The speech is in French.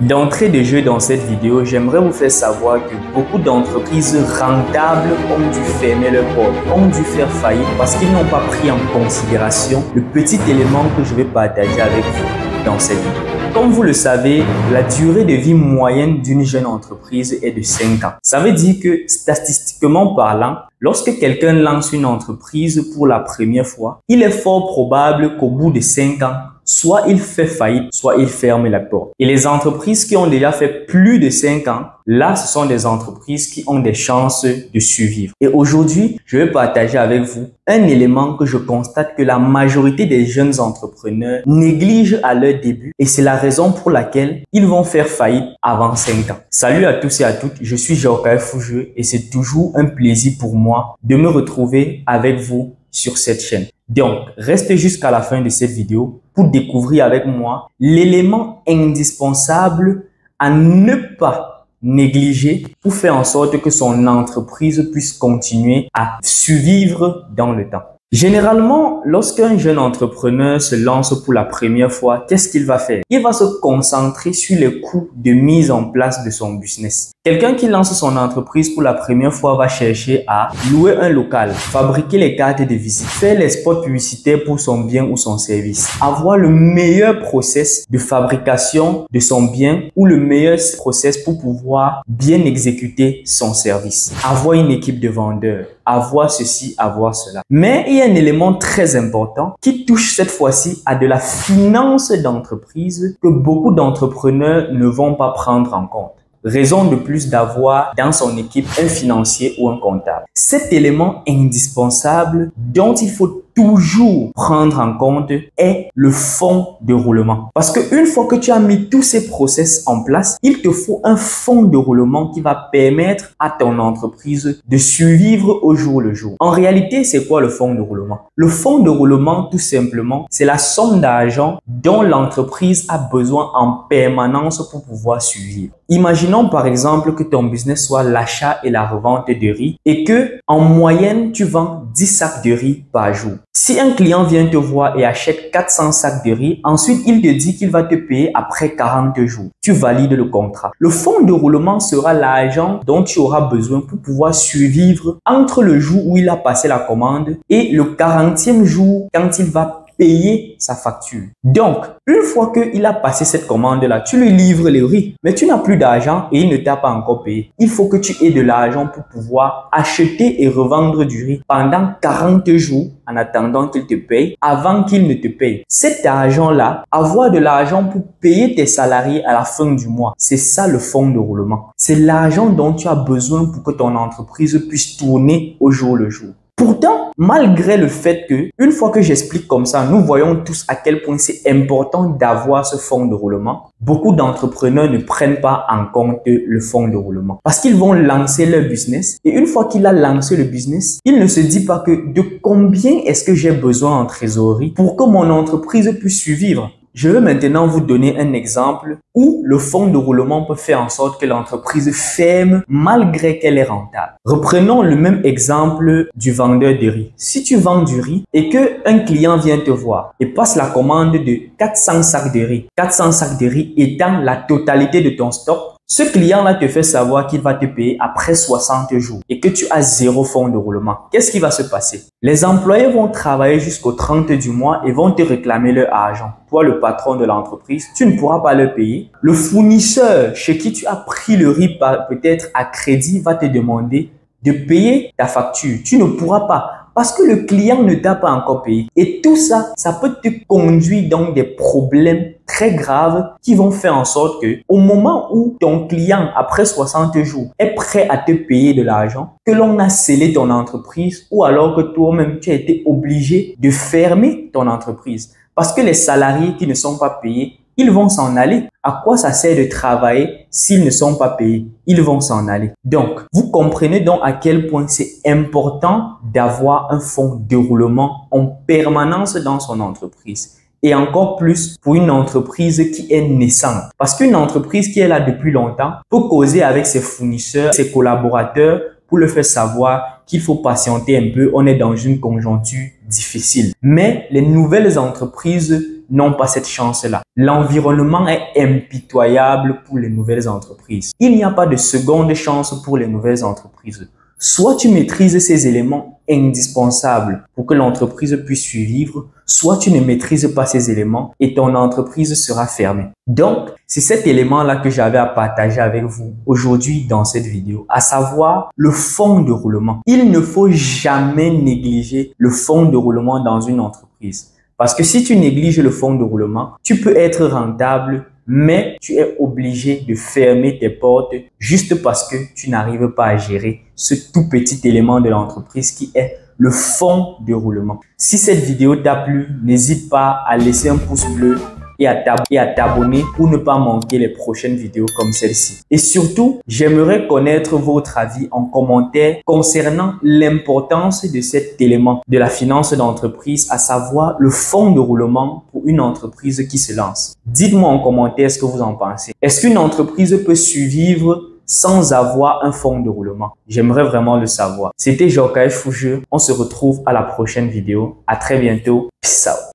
D'entrée de jeu dans cette vidéo, j'aimerais vous faire savoir que beaucoup d'entreprises rentables ont dû fermer leurs portes, ont dû faire faillite parce qu'ils n'ont pas pris en considération le petit élément que je vais partager avec vous dans cette vidéo. Comme vous le savez, la durée de vie moyenne d'une jeune entreprise est de 5 ans. Ça veut dire que statistiquement parlant, lorsque quelqu'un lance une entreprise pour la première fois, il est fort probable qu'au bout de 5 ans, soit il fait faillite, soit il ferme la porte. Et les entreprises qui ont déjà fait plus de 5 ans, là, ce sont des entreprises qui ont des chances de survivre. Et aujourd'hui, je vais partager avec vous un élément que je constate que la majorité des jeunes entrepreneurs négligent à leur début et c'est la raison pour laquelle ils vont faire faillite avant 5 ans. Salut à tous et à toutes, je suis Jorkaï Foujeux et c'est toujours un plaisir pour moi de me retrouver avec vous sur cette chaîne. Donc, restez jusqu'à la fin de cette vidéo pour découvrir avec moi l'élément indispensable à ne pas négliger pour faire en sorte que son entreprise puisse continuer à survivre dans le temps. Généralement, lorsqu'un jeune entrepreneur se lance pour la première fois, qu'est-ce qu'il va faire? Il va se concentrer sur les coûts de mise en place de son business. Quelqu'un qui lance son entreprise pour la première fois va chercher à louer un local, fabriquer les cartes de visite, faire les spots publicitaires pour son bien ou son service, avoir le meilleur process de fabrication de son bien ou le meilleur process pour pouvoir bien exécuter son service, avoir une équipe de vendeurs, avoir ceci, avoir cela. Mais il y a un élément très important qui touche cette fois-ci à de la finance d'entreprise que beaucoup d'entrepreneurs ne vont pas prendre en compte. Raison de plus d'avoir dans son équipe un financier ou un comptable. Cet élément indispensable dont il faut toujours prendre en compte est le fonds de roulement. Parce que une fois que tu as mis tous ces process en place, il te faut un fonds de roulement qui va permettre à ton entreprise de survivre au jour le jour. En réalité, c'est quoi le fonds de roulement? Le fonds de roulement, tout simplement, c'est la somme d'argent dont l'entreprise a besoin en permanence pour pouvoir survivre. Imaginons par exemple que ton business soit l'achat et la revente de riz et que en moyenne, tu vends 10 sacs de riz par jour. Si un client vient te voir et achète 400 sacs de riz, ensuite il te dit qu'il va te payer après 40 jours. Tu valides le contrat. Le fonds de roulement sera l'argent dont tu auras besoin pour pouvoir survivre entre le jour où il a passé la commande et le 40e jour quand il va payer sa facture. Donc, une fois qu'il a passé cette commande-là, tu lui livres le riz, mais tu n'as plus d'argent et il ne t'a pas encore payé. Il faut que tu aies de l'argent pour pouvoir acheter et revendre du riz pendant 40 jours en attendant qu'il te paye avant qu'il ne te paye. Cet argent-là, avoir de l'argent pour payer tes salariés à la fin du mois, c'est ça le fonds de roulement. C'est l'argent dont tu as besoin pour que ton entreprise puisse tourner au jour le jour. Pourtant, malgré le fait que, une fois que j'explique comme ça, nous voyons tous à quel point c'est important d'avoir ce fonds de roulement, beaucoup d'entrepreneurs ne prennent pas en compte le fonds de roulement parce qu'ils vont lancer leur business et une fois qu'il a lancé le business, il ne se dit pas que de combien est-ce que j'ai besoin en trésorerie pour que mon entreprise puisse survivre. Je vais maintenant vous donner un exemple où le fonds de roulement peut faire en sorte que l'entreprise ferme malgré qu'elle est rentable. Reprenons le même exemple du vendeur de riz. Si tu vends du riz et qu'un client vient te voir et passe la commande de 400 sacs de riz, 400 sacs de riz étant la totalité de ton stock, ce client-là te fait savoir qu'il va te payer après 60 jours et que tu as 0 fonds de roulement. Qu'est-ce qui va se passer? Les employés vont travailler jusqu'au 30 du mois et vont te réclamer leur argent. Toi, le patron de l'entreprise, tu ne pourras pas leur payer. Le fournisseur chez qui tu as pris le riz peut-être à crédit va te demander de payer ta facture. Tu ne pourras pas parce que le client ne t'a pas encore payé. Et tout ça, ça peut te conduire dans des problèmes très graves qui vont faire en sorte que au moment où ton client, après 60 jours, est prêt à te payer de l'argent, que l'on a scellé ton entreprise ou alors que toi-même, tu as été obligé de fermer ton entreprise. Parce que les salariés qui ne sont pas payés, ils vont s'en aller. À quoi ça sert de travailler s'ils ne sont pas payés? Ils vont s'en aller. Donc, vous comprenez donc à quel point c'est important d'avoir un fonds de roulement en permanence dans son entreprise. Et encore plus pour une entreprise qui est naissante. Parce qu'une entreprise qui est là depuis longtemps peut causer avec ses fournisseurs, ses collaborateurs pour le faire savoir qu'il faut patienter un peu. On est dans une conjoncture difficile. Mais les nouvelles entreprises n'ont pas cette chance-là. L'environnement est impitoyable pour les nouvelles entreprises. Il n'y a pas de seconde chance pour les nouvelles entreprises. Soit tu maîtrises ces éléments indispensables pour que l'entreprise puisse survivre, soit tu ne maîtrises pas ces éléments et ton entreprise sera fermée. Donc, c'est cet élément-là que j'avais à partager avec vous aujourd'hui dans cette vidéo, à savoir le fonds de roulement. Il ne faut jamais négliger le fonds de roulement dans une entreprise. Parce que si tu négliges le fonds de roulement, tu peux être rentable, mais tu es obligé de fermer tes portes juste parce que tu n'arrives pas à gérer ce tout petit élément de l'entreprise qui est le fonds de roulement. Si cette vidéo t'a plu, n'hésite pas à laisser un pouce bleu et à t'abonner pour ne pas manquer les prochaines vidéos comme celle-ci. Et surtout, j'aimerais connaître votre avis en commentaire concernant l'importance de cet élément de la finance d'entreprise, à savoir le fonds de roulement pour une entreprise qui se lance. Dites-moi en commentaire ce que vous en pensez. Est-ce qu'une entreprise peut survivre sans avoir un fonds de roulement? J'aimerais vraiment le savoir. C'était Jokael Fougueux. On se retrouve à la prochaine vidéo. À très bientôt. Peace out.